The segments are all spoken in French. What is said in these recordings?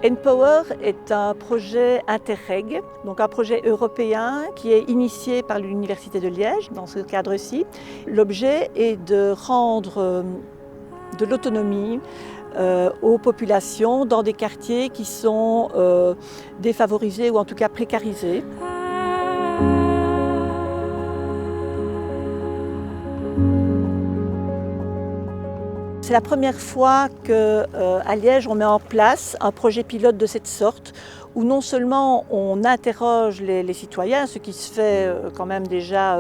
Npower est un projet Interreg, donc un projet européen qui est initié par l'Université de Liège dans ce cadre-ci. L'objet est de rendre de l'autonomie aux populations dans des quartiers qui sont défavorisés ou en tout cas précarisés. C'est la première fois qu'à Liège, on met en place un projet pilote de cette sorte, où non seulement on interroge les citoyens, ce qui se fait quand même déjà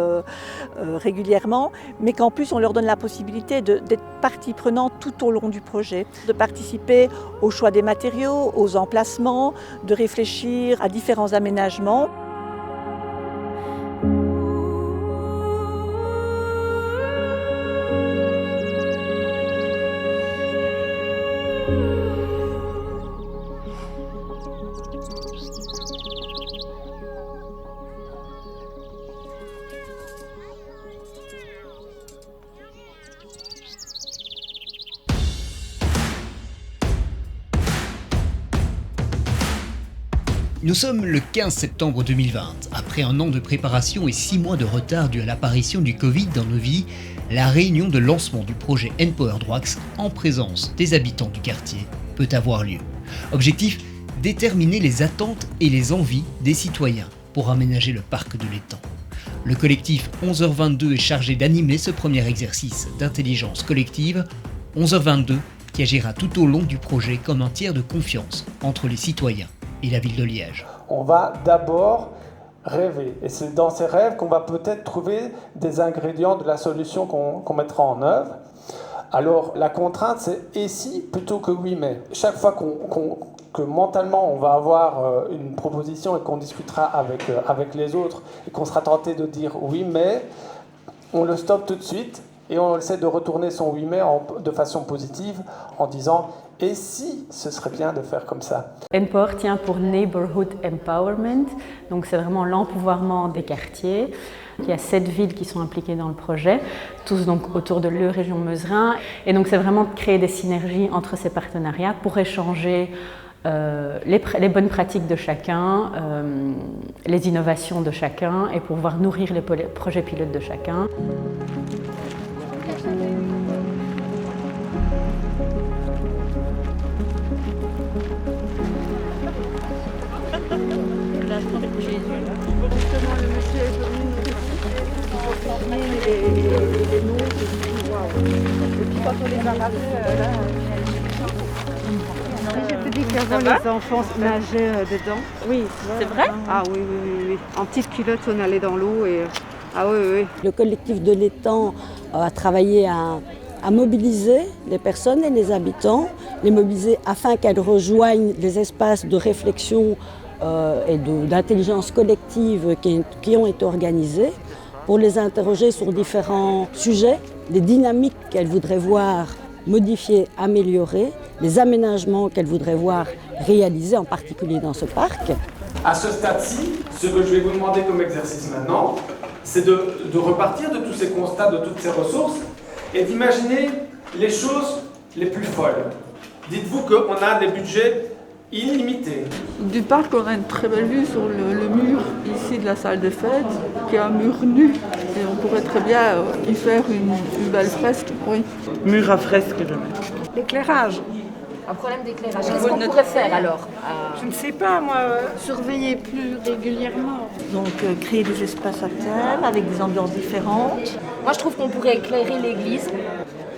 régulièrement, mais qu'en plus on leur donne la possibilité d'être partie prenante tout au long du projet, de participer au choix des matériaux, aux emplacements, de réfléchir à différents aménagements. Nous sommes le 15 septembre 2020. Après un an de préparation et 6 mois de retard dû à l'apparition du Covid dans nos vies, la réunion de lancement du projet Npower Droax en présence des habitants du quartier peut avoir lieu. Objectif, déterminer les attentes et les envies des citoyens pour aménager le parc de l'étang. Le collectif 11h22 est chargé d'animer ce premier exercice d'intelligence collective. 11h22 qui agira tout au long du projet comme un tiers de confiance entre les citoyens et la ville de Liège. On va d'abord rêver. Et c'est dans ces rêves qu'on va peut-être trouver des ingrédients de la solution qu'on mettra en œuvre. Alors la contrainte, c'est « et si » plutôt que « oui mais ». Chaque fois que mentalement on va avoir une proposition et qu'on discutera avec les autres et qu'on sera tenté de dire « oui mais », on le stoppe tout de suite et on essaie de retourner son « oui mais » de façon positive en disant « et si ce serait bien de faire comme ça ». Npower tient pour Neighborhood Empowerment, donc c'est vraiment l'empouvoirment des quartiers. Il y a 7 villes qui sont impliquées dans le projet, tous donc autour de la région Meuse-Rhin. Et donc c'est vraiment de créer des synergies entre ces partenariats pour échanger les bonnes pratiques de chacun, les innovations de chacun et pour pouvoir nourrir les projets pilotes de chacun. Je te dis qu'avant les enfants nageaient dedans. Oui, c'est vrai? Ah oui. En petite culotte, on allait dans l'eau et... Ah oui. Le collectif de l'étang a travaillé à mobiliser les personnes et les habitants, les mobiliser afin qu'elles rejoignent les espaces de réflexion et d'intelligence collective qui ont été organisés pour les interroger sur différents sujets, les dynamiques qu'elles voudraient voir modifiées, améliorées, les aménagements qu'elles voudraient voir réalisés, en particulier dans ce parc. À ce stade-ci, ce que je vais vous demander comme exercice maintenant, c'est de repartir de tous ces constats, de toutes ces ressources et d'imaginer les choses les plus folles. Dites-vous qu'on a des budgets illimité. Du parc, on a une très belle vue sur le mur ici de la salle de fête, qui est un mur nu. Et on pourrait très bien y faire une belle fresque. Oui. Mur à fresque, je mets. L'éclairage. Un problème d'éclairage. Qu'est-ce qu'on pourrait faire alors? Je ne sais pas, moi, surveiller plus régulièrement. Donc créer des espaces à thème avec des ambiances différentes. Moi, je trouve qu'on pourrait éclairer l'église.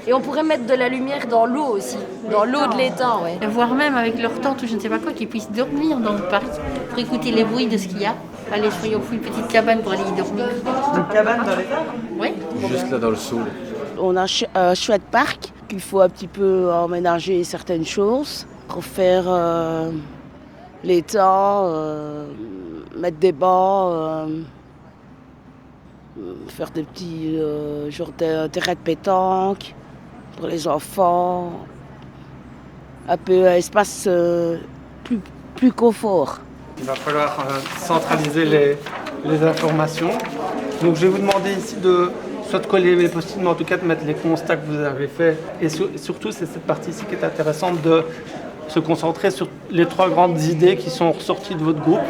Et on pourrait mettre de la lumière dans l'eau aussi, dans l'eau de l'étang, ouais. Voire même avec leur tente ou je ne sais pas quoi, qu'ils puissent dormir dans le parc pour écouter les bruits de ce qu'il y a. Allez, soyons fous, une petite cabane pour aller y dormir. Une cabane dans l'étang? Oui. Juste là dans le Soul. On a un chouette parc qu'il faut un petit peu emménager certaines choses, refaire l'étang, mettre des bancs, faire des petits genres de terrain de pétanque pour les enfants, un peu espace plus confort. Il va falloir centraliser les informations. Donc je vais vous demander ici de soit de coller les post-it, mais en tout cas de mettre les constats que vous avez faits. Et surtout, c'est cette partie ici qui est intéressante de se concentrer sur les 3 grandes idées qui sont ressorties de votre groupe,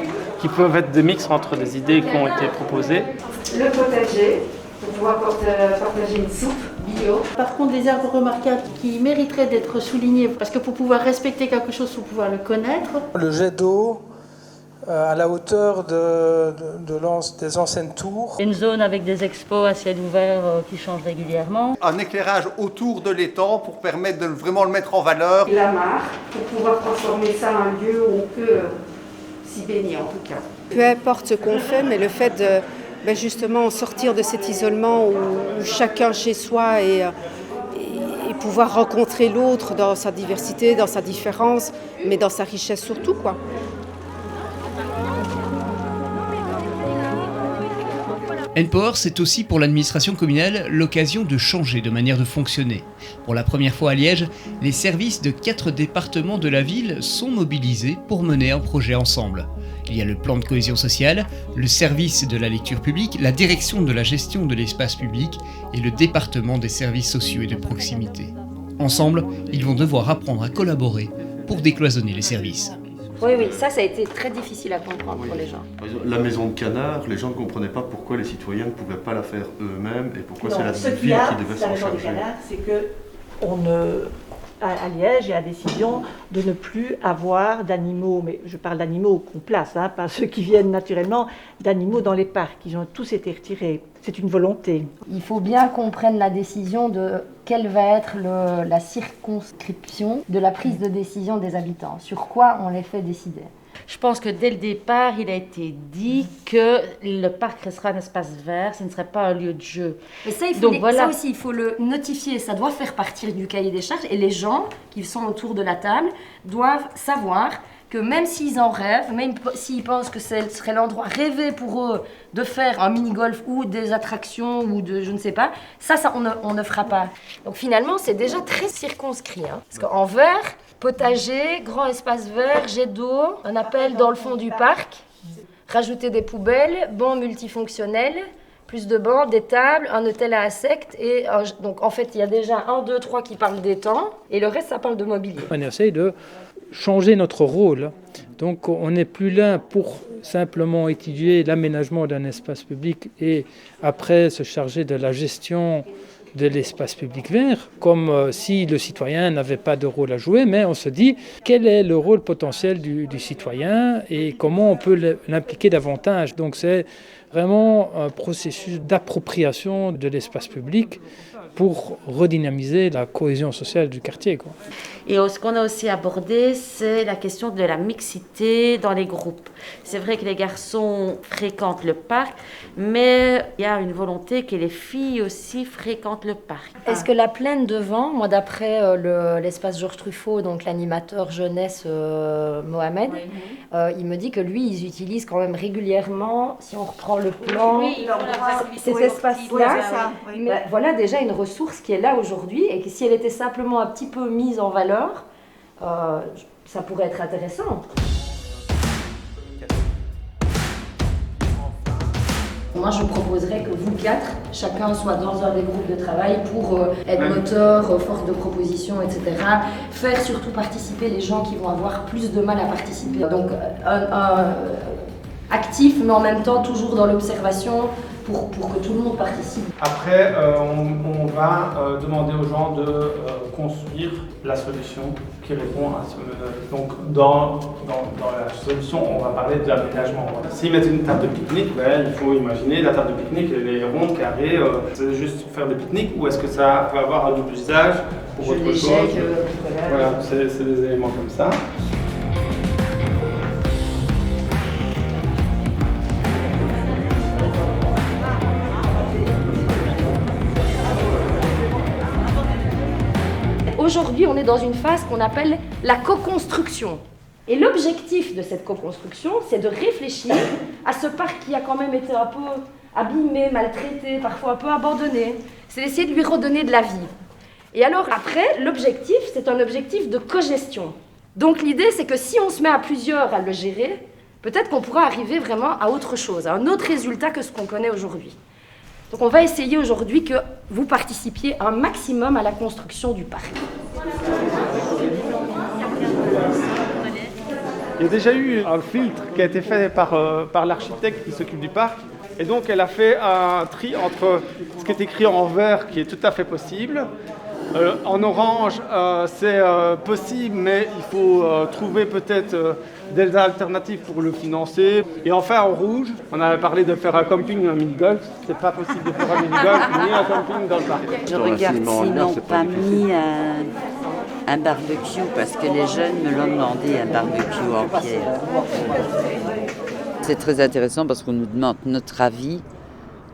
qui peuvent être des mix entre des idées qui ont été proposées. Le potager, pour pouvoir partager une soupe bio. Par contre, des arbres remarquables qui mériteraient d'être soulignés, parce que pour pouvoir respecter quelque chose, il faut pouvoir le connaître. Le jet d'eau à la hauteur des anciennes tours. Une zone avec des expos à ciel ouvert qui changent régulièrement. Un éclairage autour de l'étang pour permettre de vraiment le mettre en valeur. La mare, pour pouvoir transformer ça en un lieu où on peut s'y baigner en tout cas. Peu importe ce qu'on fait, mais le fait de justement sortir de cet isolement où chacun chez soi et pouvoir rencontrer l'autre dans sa diversité, dans sa différence, mais dans sa richesse surtout, quoi. Npower, c'est aussi pour l'administration communale l'occasion de changer de manière de fonctionner. Pour la première fois à Liège, les services de 4 départements de la ville sont mobilisés pour mener un projet ensemble. Il y a le plan de cohésion sociale, le service de la lecture publique, la direction de la gestion de l'espace public et le département des services sociaux et de proximité. Ensemble, ils vont devoir apprendre à collaborer pour décloisonner les services. Oui, ça a été très difficile à comprendre pour les gens. La maison de canard, les gens ne comprenaient pas pourquoi les citoyens ne pouvaient pas la faire eux-mêmes et pourquoi c'est la ville qui devait s'en charger. C'est que à Liège, il y a la décision de ne plus avoir d'animaux, mais je parle d'animaux qu'on place, pas ceux qui viennent naturellement, d'animaux dans les parcs. Ils ont tous été retirés. C'est une volonté. Il faut bien qu'on prenne la décision de quelle va être la circonscription de la prise de décision des habitants. Sur quoi on les fait décider. Je pense que dès le départ, il a été dit que le parc restera un espace vert, ce ne serait pas un lieu de jeu. Mais ça, ça aussi, il faut le notifier, ça doit faire partie du cahier des charges. Et les gens qui sont autour de la table doivent savoir que même s'ils en rêvent, même s'ils pensent que ce serait l'endroit rêvé pour eux de faire un mini-golf ou des attractions ou de je ne sais pas, ça on ne fera pas. Donc finalement, c'est déjà très circonscrit. Parce qu'en vert, potager, grand espace vert, jet d'eau, un appel dans le fond du parc, rajouter des poubelles, bancs multifonctionnels, plus de bancs, des tables, un hôtel à insectes. Et donc en fait, il y a déjà 1, 2, 3 qui parlent d'étang et le reste, ça parle de mobilier. On essaye de changer notre rôle. Donc on n'est plus là pour simplement étudier l'aménagement d'un espace public et après se charger de la gestion de l'espace public vert, comme si le citoyen n'avait pas de rôle à jouer, mais on se dit quel est le rôle potentiel du citoyen et comment on peut l'impliquer davantage. Donc c'est vraiment un processus d'appropriation de l'espace public pour redynamiser la cohésion sociale du quartier, quoi. Et ce qu'on a aussi abordé, c'est la question de la mixité dans les groupes. C'est vrai que les garçons fréquentent le parc, mais il y a une volonté que les filles aussi fréquentent le parc. Est-ce que la plaine devant, moi d'après l'espace Georges Truffaut, donc l'animateur jeunesse Mohamed, il me dit que lui, ils utilisent quand même régulièrement, si on reprend le plan, cet espace-là, voilà déjà une ressource qui est là aujourd'hui et que si elle était simplement un petit peu mise en valeur, ça pourrait être intéressant. Moi, je proposerais que vous 4, chacun soit dans un des groupes de travail pour être moteur, force de proposition, etc. Faire surtout participer les gens qui vont avoir plus de mal à participer. Donc, actif, mais en même temps toujours dans l'observation pour que tout le monde participe. Après, on va demander aux gens de construire la solution qui répond à ce... Donc, dans la solution, on va parler de l'aménagement. S'ils mettent une table de pique-nique, il faut imaginer la table de pique-nique, elle est ronde, carrée, c'est juste pour faire des pique-niques ou est-ce que ça peut avoir un double usage pour autre chose? Voilà, c'est des éléments comme ça. Aujourd'hui, on est dans une phase qu'on appelle la co-construction. Et l'objectif de cette co-construction, c'est de réfléchir à ce parc qui a quand même été un peu abîmé, maltraité, parfois un peu abandonné. C'est d'essayer de lui redonner de la vie. Et alors après, l'objectif, c'est un objectif de co-gestion. Donc l'idée, c'est que si on se met à plusieurs à le gérer, peut-être qu'on pourra arriver vraiment à autre chose, à un autre résultat que ce qu'on connaît aujourd'hui. Donc on va essayer aujourd'hui que vous participiez un maximum à la construction du parc. Il y a déjà eu un filtre qui a été fait par l'architecte qui s'occupe du parc. Et donc elle a fait un tri entre ce qui est écrit en vert, qui est tout à fait possible. En orange, c'est possible, mais il faut trouver peut-être des alternatives pour le financer. Et enfin en rouge, on avait parlé de faire un camping, un mini-golf. C'est pas possible de faire un mini-golf ni un camping dans le parc. Je regarde s'ils n'ont pas mis un barbecue, parce que les jeunes me l'ont demandé, un barbecue en pierre. C'est très intéressant parce qu'on nous demande notre avis.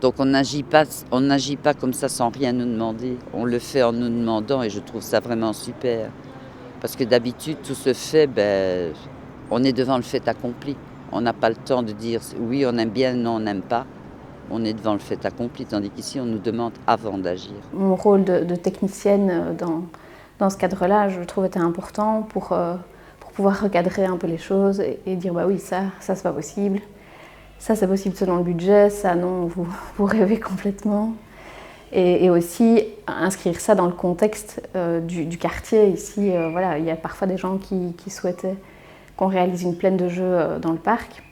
Donc on n'agit pas comme ça sans rien nous demander. On le fait en nous demandant et je trouve ça vraiment super. Parce que d'habitude, tout se fait, on est devant le fait accompli. On n'a pas le temps de dire oui, on aime bien, non, on n'aime pas. On est devant le fait accompli, tandis qu'ici, on nous demande avant d'agir. Mon rôle de technicienne dans ce cadre-là, je trouve, était important pour pouvoir recadrer un peu les choses et dire oui, ça c'est pas possible. Ça, c'est possible selon le budget, ça, non, vous rêvez complètement. Et aussi inscrire ça dans le contexte du quartier. Ici, il y a parfois des gens qui souhaitaient qu'on réalise une plaine de jeux dans le parc,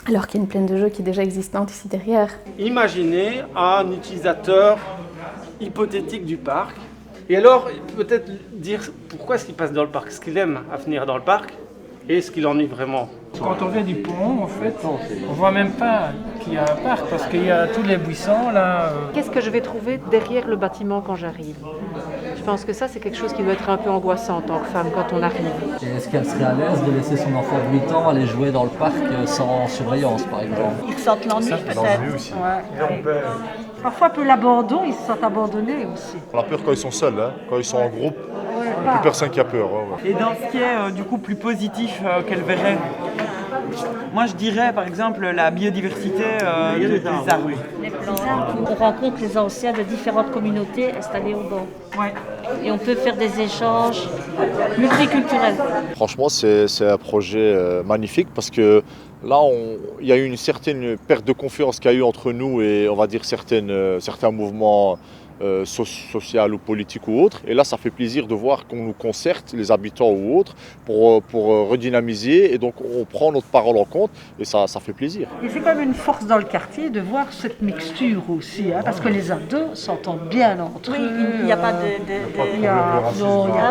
alors qu'il y a une plaine de jeux qui est déjà existante ici derrière. Imaginez un utilisateur hypothétique du parc. Et alors, peut-être dire pourquoi est-ce qu'il passe dans le parc, ce qu'il aime à venir dans le parc et ce qui l'ennuie vraiment. Quand on vient du pont, en fait, on voit même pas qu'il y a un parc parce qu'il y a tous les buissons là. Qu'est-ce que je vais trouver derrière le bâtiment quand j'arrive ? Je pense que ça, c'est quelque chose qui doit être un peu angoissant en tant que femme quand on arrive. Et est-ce qu'elle serait à l'aise de laisser son enfant de 8 ans aller jouer dans le parc sans surveillance, par exemple ? Ils ressentent l'ennui peut-être. L'ennui aussi. Ouais. Parfois, un peu l'abandon, ils se sentent abandonnés aussi. On a peur quand ils sont seuls, quand ils sont en groupe. Il n'y a plus personne qui a peur. Et dans ce qui est du coup plus positif qu'elle verrait, moi je dirais par exemple la biodiversité des arbres. Les plantes, on rencontre les anciens de différentes communautés installées au bord. Ouais. Et on peut faire des échanges multiculturels. Franchement, c'est un projet magnifique parce que là, il y a eu une certaine perte de confiance qu'il y a eu entre nous et on va dire certains mouvements social ou politique ou autre. Et là, ça fait plaisir de voir qu'on nous concerte, les habitants ou autres, pour redynamiser. Et donc, on prend notre parole en compte et ça fait plaisir. Et c'est quand même une force dans le quartier de voir cette mixture aussi, parce que les ados s'entendent bien entre eux. Oui, il n'y a pas il n'y a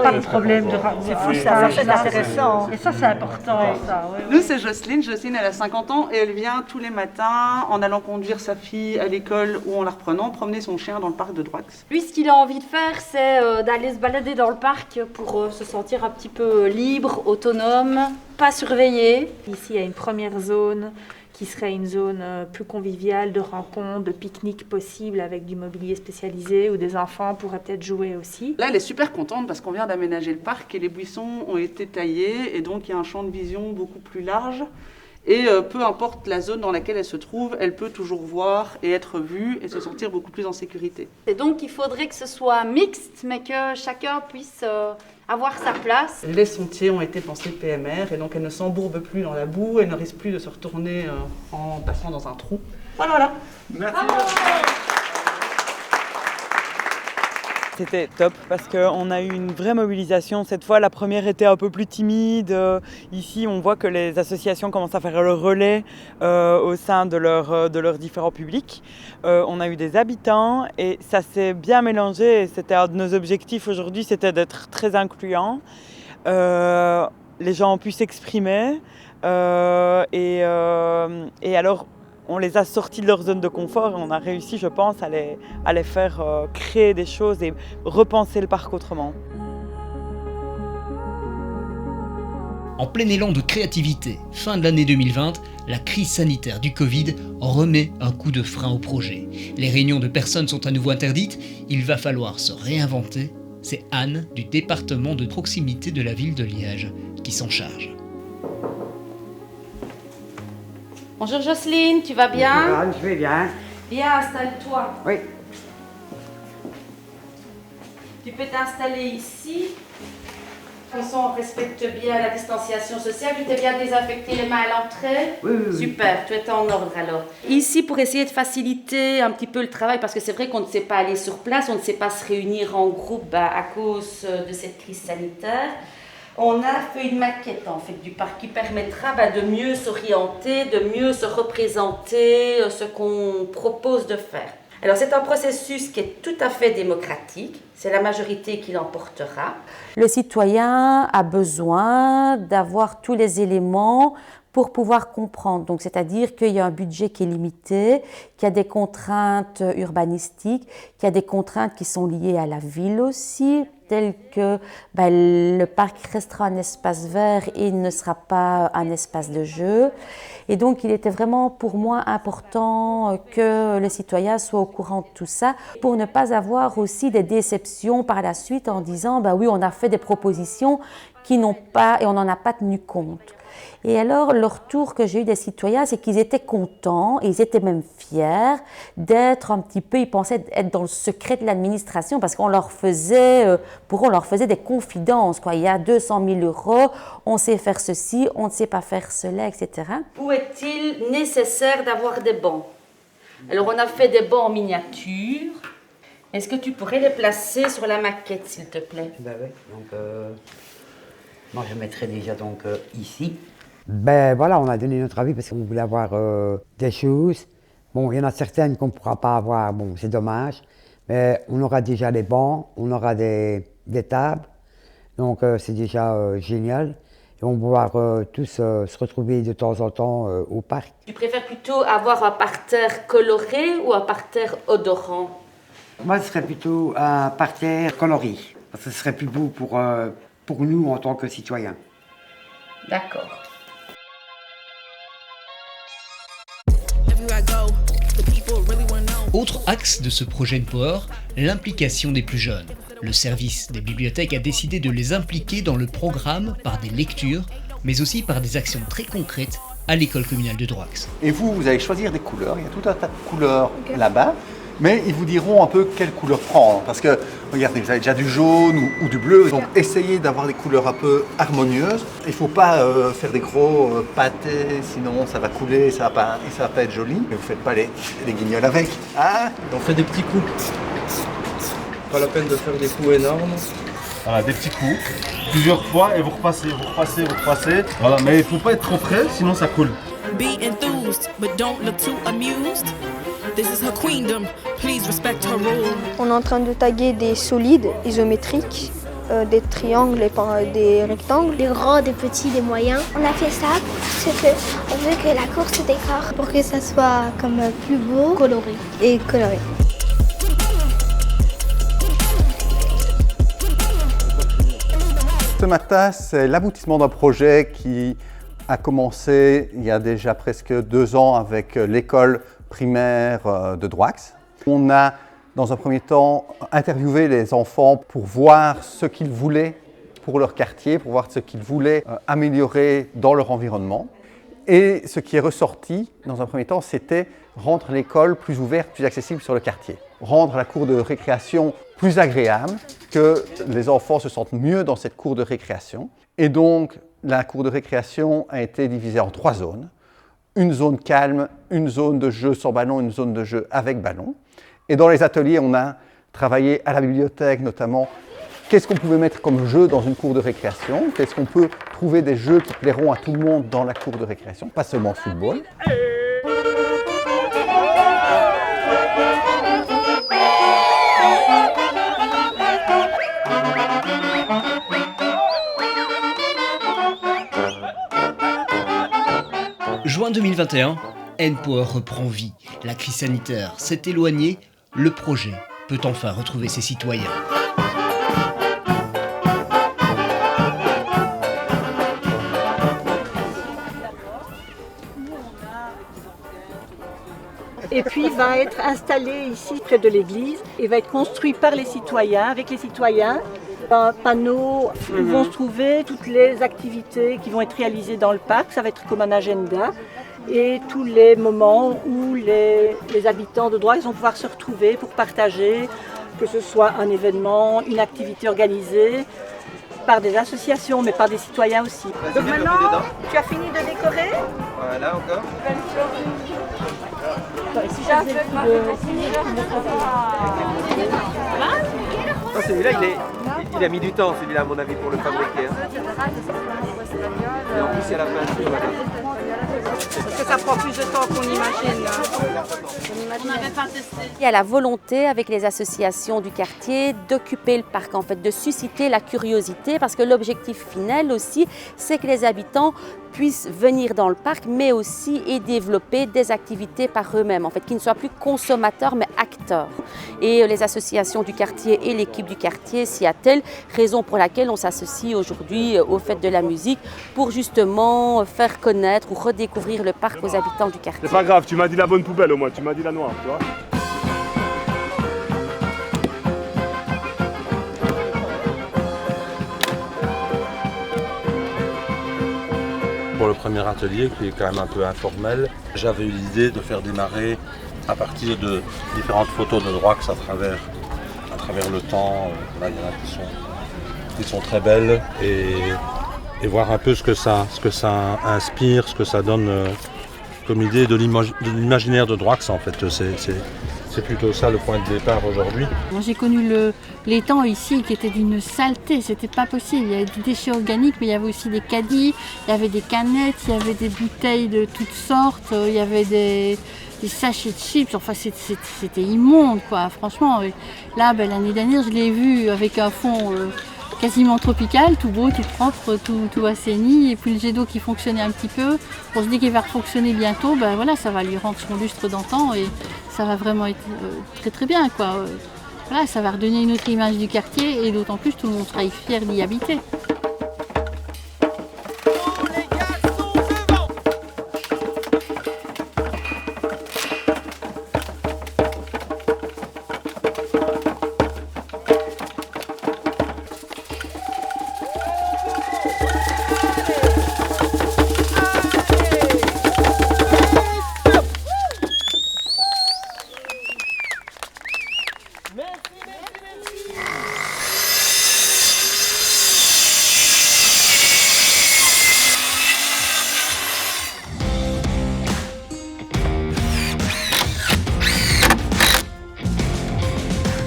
pas de problème de c'est fou, ça c'est intéressant. Et ça, c'est important. Ça, Nous, c'est Jocelyne. Jocelyne, elle a 50 ans et elle vient tous les matins en allant conduire sa fille à l'école ou en la reprenant, promener son chien dans le parc de Droix. Lui, ce qu'il a envie de faire, c'est d'aller se balader dans le parc pour se sentir un petit peu libre, autonome, pas surveillé. Ici, il y a une première zone qui serait une zone plus conviviale, de rencontres, de pique-nique possible avec du mobilier spécialisé où des enfants pourraient peut-être jouer aussi. Là, elle est super contente parce qu'on vient d'aménager le parc et les buissons ont été taillés et donc il y a un champ de vision beaucoup plus large. Et peu importe la zone dans laquelle elle se trouve, elle peut toujours voir et être vue et se sentir beaucoup plus en sécurité. Et donc il faudrait que ce soit mixte, mais que chacun puisse avoir sa place. Les sentiers ont été pensés PMR et donc elle ne s'embourbe plus dans la boue, elle ne risque plus de se retourner en passant dans un trou. Voilà. Merci. C'était top parce qu'on a eu une vraie mobilisation. Cette fois, la première était un peu plus timide. Ici, on voit que les associations commencent à faire le relais au sein de leurs différents publics. On a eu des habitants et ça s'est bien mélangé. Et c'était un de nos objectifs aujourd'hui, c'était d'être très incluant. Les gens ont pu s'exprimer et alors on les a sortis de leur zone de confort et on a réussi, je pense, à les faire créer des choses et repenser le parc autrement. En plein élan de créativité, fin de l'année 2020, la crise sanitaire du Covid remet un coup de frein au projet. Les réunions de personnes sont à nouveau interdites, il va falloir se réinventer. C'est Anne, du département de proximité de la ville de Liège, qui s'en charge. Bonjour Jocelyne, tu vas bien? Je vais bien. Viens, installe-toi. Oui. Tu peux t'installer ici. De toute façon, on respecte bien la distanciation sociale. Tu t'es bien désinfecté les mains à l'entrée? Oui. Super, tu es en ordre alors. Ici, pour essayer de faciliter un petit peu le travail, parce que c'est vrai qu'on ne sait pas aller sur place, on ne sait pas se réunir en groupe à cause de cette crise sanitaire. On a fait une maquette en fait du parc qui permettra de mieux s'orienter, de mieux se représenter ce qu'on propose de faire. Alors c'est un processus qui est tout à fait démocratique, c'est la majorité qui l'emportera. Le citoyen a besoin d'avoir tous les éléments pour pouvoir comprendre. Donc, c'est-à-dire qu'il y a un budget qui est limité, qu'il y a des contraintes urbanistiques, qu'il y a des contraintes qui sont liées à la ville aussi, telles que le parc restera un espace vert et ne sera pas un espace de jeu. Et donc, il était vraiment pour moi important que le citoyen soit au courant de tout ça pour ne pas avoir aussi des déceptions par la suite en disant oui, on a fait des propositions qui n'ont pas et on n'en a pas tenu compte. Et alors, le retour que j'ai eu des citoyens, c'est qu'ils étaient contents et ils étaient même fiers d'être un petit peu, ils pensaient être dans le secret de l'administration parce qu'on leur faisait, pour eux, on leur faisait des confidences, quoi. Il y a 200 000 €, on sait faire ceci, on ne sait pas faire cela, etc. Où est-il nécessaire d'avoir des bancs? Alors, on a fait des bancs en miniature. Est-ce que tu pourrais les placer sur la maquette, s'il te plaît? Oui, donc moi je mettrais déjà ici. Voilà, on a donné notre avis parce qu'on voulait avoir des choses. Bon, il y en a certaines qu'on ne pourra pas avoir, bon, c'est dommage. Mais on aura déjà les bancs, on aura des tables. Donc c'est déjà génial. Et on va pouvoir tous se retrouver de temps en temps au parc. Tu préfères plutôt avoir un parterre coloré ou un parterre odorant? Moi, ce serait plutôt un parterre coloré. Parce que ce serait plus beau pour nous en tant que citoyens. D'accord. Autre axe de ce projet Empower, l'implication des plus jeunes. Le service des bibliothèques a décidé de les impliquer dans le programme par des lectures, mais aussi par des actions très concrètes à l'école communale de Droix. Et vous allez choisir des couleurs, il y a tout un tas de couleurs là-bas, mais ils vous diront un peu quelle couleur prendre. Parce que, regardez, vous avez déjà du jaune ou du bleu, donc essayez d'avoir des couleurs un peu harmonieuses. Il ne faut pas faire des gros pâtés, sinon ça va couler, ça va pas être joli. Mais vous ne faites pas les guignols avec. Hein? On fait des petits coups. Pas la peine de faire des coups énormes. Voilà, des petits coups, plusieurs fois, et vous repassez. Voilà, mais il ne faut pas être trop près, sinon ça coule. Be enthused, but don't look too amused. This is her queendom, please respect her role. On est en train de taguer des solides isométriques, des triangles et des rectangles. Des grands, des petits, des moyens. On a fait ça parce qu'on veut que la course se décore pour que ça soit comme plus beau, coloré. Et coloré. Ce matin, c'est l'aboutissement d'un projet qui a commencé il y a déjà presque 2 ans avec l'école primaire de Droix. On a, dans un premier temps, interviewé les enfants pour voir ce qu'ils voulaient pour leur quartier, pour voir ce qu'ils voulaient améliorer dans leur environnement. Et ce qui est ressorti, dans un premier temps, c'était rendre l'école plus ouverte, plus accessible sur le quartier. Rendre la cour de récréation plus agréable, que les enfants se sentent mieux dans cette cour de récréation. Et donc, la cour de récréation a été divisée en 3 zones. Une zone calme, une zone de jeu sans ballon, une zone de jeu avec ballon. Et dans les ateliers, on a travaillé à la bibliothèque notamment. Qu'est-ce qu'on pouvait mettre comme jeu dans une cour de récréation? Qu'est-ce qu'on peut trouver des jeux qui plairont à tout le monde dans la cour de récréation? Pas seulement le football. Juin 2021, Empower reprend vie. La crise sanitaire s'est éloignée, le projet peut enfin retrouver ses citoyens. Et puis il va être installé ici près de l'église et va être construit par les citoyens, avec les citoyens. Un panneau où vont se trouver toutes les activités qui vont être réalisées dans le parc. Ça va être comme un agenda. Et tous les moments où les habitants de Droix vont pouvoir se retrouver pour partager, que ce soit un événement, une activité organisée, par des associations, mais par des citoyens aussi. Donc maintenant, tu as fini de décorer? Voilà, encore. Celui-là, Il a mis du temps celui-là à mon avis pour le fabriquer. Hein. Et en plus il y a la peinture là. Parce que ça prend plus de temps qu'on imagine. On n'avait pas testé. Il y a la volonté avec les associations du quartier d'occuper le parc, en fait, de susciter la curiosité, parce que l'objectif final aussi, c'est que les habitants puissent venir dans le parc, mais aussi et développer des activités par eux-mêmes, en fait, qui ne soient plus consommateurs, mais acteurs. Et les associations du quartier et l'équipe du quartier s'y attellent, raison pour laquelle on s'associe aujourd'hui aux fêtes de la musique pour justement faire connaître ou redécouvrir le parc aux habitants du quartier. C'est pas grave, tu m'as dit la bonne poubelle au moins, tu m'as dit la noire, tu vois. Pour le premier atelier, qui est quand même un peu informel, j'avais eu l'idée de faire démarrer à partir de différentes photos de Droix à travers le temps. Là, il y en a qui sont très belles et voir un peu ce que ça inspire, ce que ça donne comme idée de l'imaginaire de Droix en fait. C'est plutôt ça le point de départ aujourd'hui. Moi j'ai connu l'étang ici qui était d'une saleté, c'était pas possible. Il y avait des déchets organiques, mais il y avait aussi des caddies, il y avait des canettes, il y avait des bouteilles de toutes sortes, il y avait des sachets de chips, enfin c'était immonde quoi, franchement. Là l'année dernière je l'ai vu avec un fond quasiment tropical, tout beau, tout propre, tout assaini, et puis le jet d'eau qui fonctionnait un petit peu. On se dit qu'il va fonctionner bientôt, ben voilà, ça va lui rendre son lustre d'antan et ça va vraiment être très très bien quoi. Voilà, ça va redonner une autre image du quartier et d'autant plus tout le monde sera fier d'y habiter.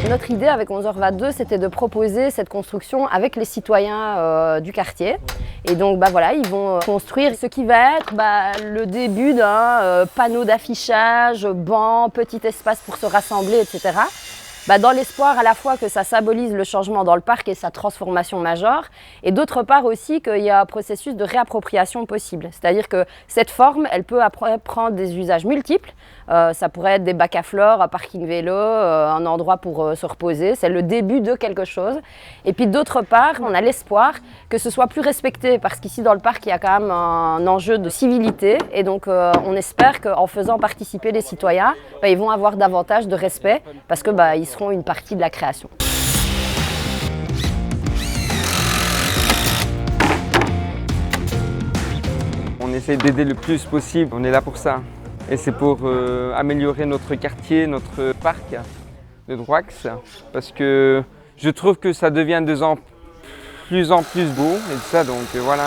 Notre idée avec 11h22, c'était de proposer cette construction avec les citoyens du quartier. Et donc voilà, ils vont construire ce qui va être le début d'un panneau d'affichage, banc, petit espace pour se rassembler, etc. Dans l'espoir à la fois que ça symbolise le changement dans le parc et sa transformation majeure, et d'autre part aussi qu'il y a un processus de réappropriation possible. C'est-à-dire que cette forme, elle peut après prendre des usages multiples. Ça pourrait être des bacs à fleurs, un parking vélo, un endroit pour se reposer. C'est le début de quelque chose. Et puis d'autre part, on a l'espoir que ce soit plus respecté, parce qu'ici dans le parc, il y a quand même un enjeu de civilité. Et donc on espère qu'en faisant participer les citoyens, ils vont avoir davantage de respect, parce que ils seront une partie de la création. On essaie d'aider le plus possible, on est là pour ça. Et c'est pour améliorer notre quartier, notre parc de Droix, parce que je trouve que ça devient de plus en plus beau et tout ça, donc voilà.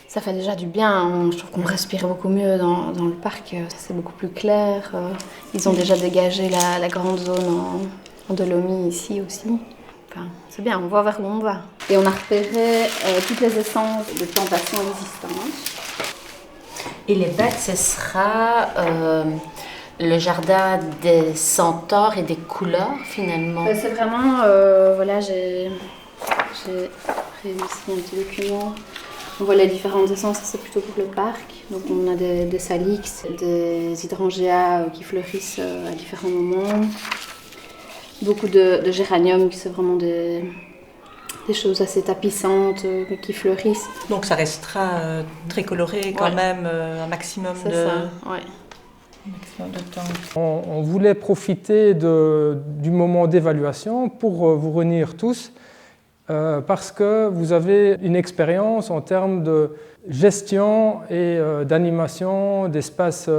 Ça fait déjà du bien, je trouve qu'on respire beaucoup mieux dans le parc, c'est beaucoup plus clair. Ils ont déjà dégagé la grande zone en dolomie ici aussi. Enfin, c'est bien, on voit vers où on va. Et on a repéré toutes les essences de plantations existantes. Et les bêtes, ce sera le jardin des centaures et des couleurs finalement. C'est vraiment, voilà, j'ai réussi un petit document. On voit les différentes essences, c'est plutôt pour le parc. Donc on a des salix, des hydrangeas qui fleurissent à différents moments. Beaucoup de géraniums, qui sont vraiment des choses assez tapissantes qui fleurissent. Donc ça restera très coloré quand même, un maximum de... C'est ça, ouais. On voulait profiter du moment d'évaluation pour vous réunir tous parce que vous avez une expérience en termes de gestion et d'animation d'espaces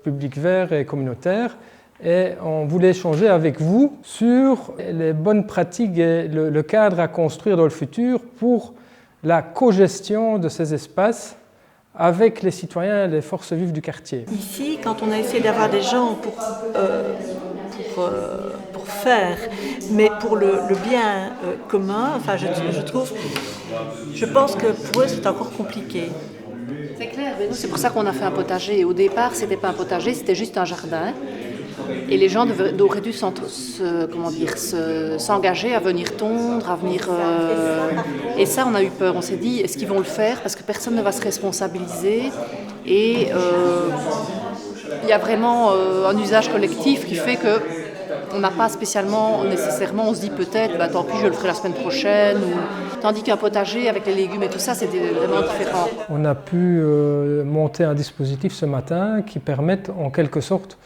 publics verts et communautaires. Et on voulait échanger avec vous sur les bonnes pratiques et le cadre à construire dans le futur pour la co-gestion de ces espaces avec les citoyens et les forces vives du quartier. Ici, quand on a essayé d'avoir des gens pour faire, mais pour le bien commun, enfin, je pense que pour eux, c'est encore compliqué. C'est clair, mais nous, c'est pour ça qu'on a fait un potager. Au départ, c'était pas un potager, c'était juste un jardin. Et les gens auraient dû s'engager à venir tondre, à venir... Et ça, on a eu peur. On s'est dit, est-ce qu'ils vont le faire? Parce que personne ne va se responsabiliser. Et il y a vraiment un usage collectif qui fait que on n'a pas spécialement, nécessairement, on se dit peut-être, tant pis, je le ferai la semaine prochaine. Tandis qu'un potager avec les légumes et tout ça, c'est vraiment différent. On a pu monter un dispositif ce matin qui permette en quelque sorte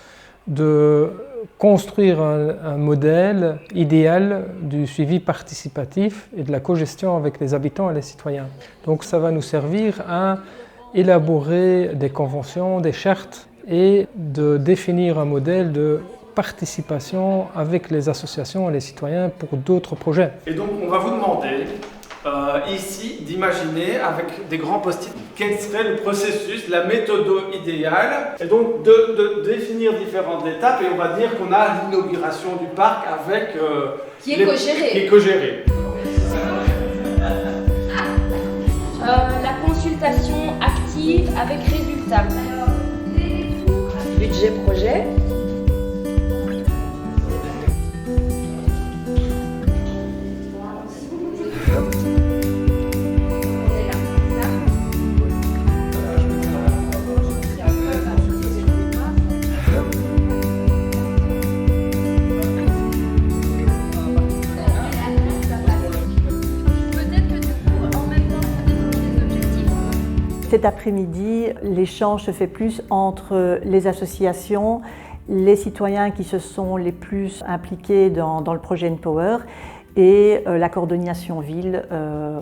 de construire un modèle idéal du suivi participatif et de la cogestion avec les habitants et les citoyens. Donc ça va nous servir à élaborer des conventions, des chartes et de définir un modèle de participation avec les associations et les citoyens pour d'autres projets. Et donc on va vous demander ici d'imaginer avec des grands post-it quel serait le processus, la méthode idéale, et donc de définir différentes étapes, et on va dire qu'on a l'inauguration du parc avec qui est co-géré. Qui est co-géré. La consultation active avec résultat. Budget projet. Cet après-midi, l'échange se fait plus entre les associations, les citoyens qui se sont les plus impliqués dans le projet Npower et la coordination ville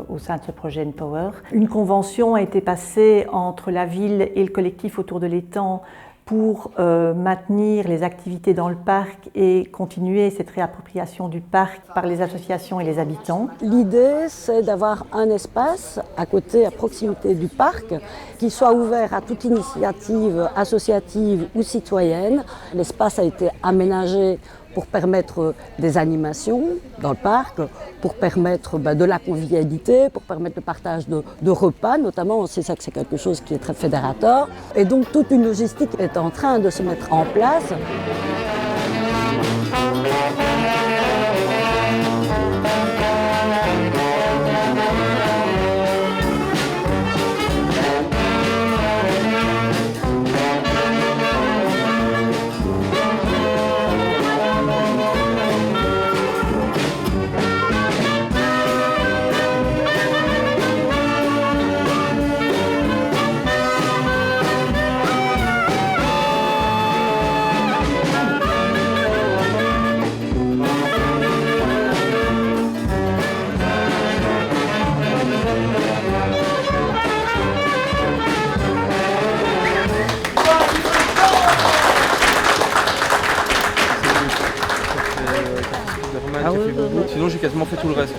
au sein de ce projet Npower. Une convention a été passée entre la ville et le collectif autour de l'étang pour maintenir les activités dans le parc et continuer cette réappropriation du parc par les associations et les habitants. L'idée, c'est d'avoir un espace à côté, à proximité du parc, qui soit ouvert à toute initiative associative ou citoyenne. L'espace a été aménagé pour permettre des animations dans le parc, pour permettre de la convivialité, pour permettre le partage de repas, notamment, c'est ça que c'est quelque chose qui est très fédérateur. Et donc toute une logistique est en train de se mettre en place. Sinon j'ai quasiment fait tout le reste.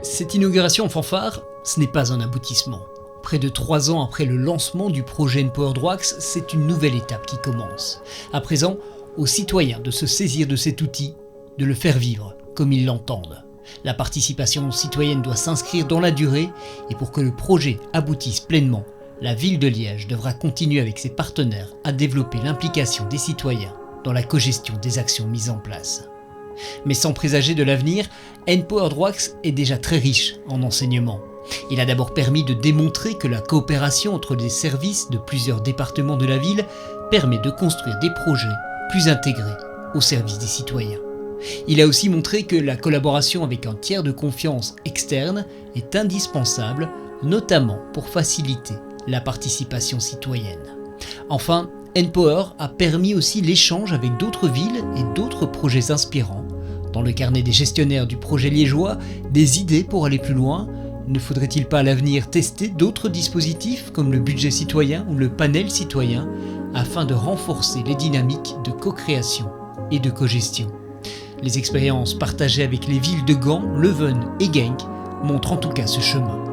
Cette inauguration en fanfare, ce n'est pas un aboutissement. Près de 3 ans après le lancement du projet Npower Droax, c'est une nouvelle étape qui commence. À présent, aux citoyens de se saisir de cet outil, de le faire vivre comme ils l'entendent. La participation citoyenne doit s'inscrire dans la durée et pour que le projet aboutisse pleinement, la ville de Liège devra continuer avec ses partenaires à développer l'implication des citoyens dans la cogestion des actions mises en place. Mais sans présager de l'avenir, Npower Droax est déjà très riche en enseignement. Il a d'abord permis de démontrer que la coopération entre les services de plusieurs départements de la ville permet de construire des projets plus intégrés au service des citoyens. Il a aussi montré que la collaboration avec un tiers de confiance externe est indispensable, notamment pour faciliter la participation citoyenne. Enfin, Npower a permis aussi l'échange avec d'autres villes et d'autres projets inspirants. Dans le carnet des gestionnaires du projet liégeois, des idées pour aller plus loin. Ne faudrait-il pas à l'avenir tester d'autres dispositifs comme le budget citoyen ou le panel citoyen afin de renforcer les dynamiques de co-création et de co-gestion? Les expériences partagées avec les villes de Gand, Leuven et Genk montrent en tout cas ce chemin.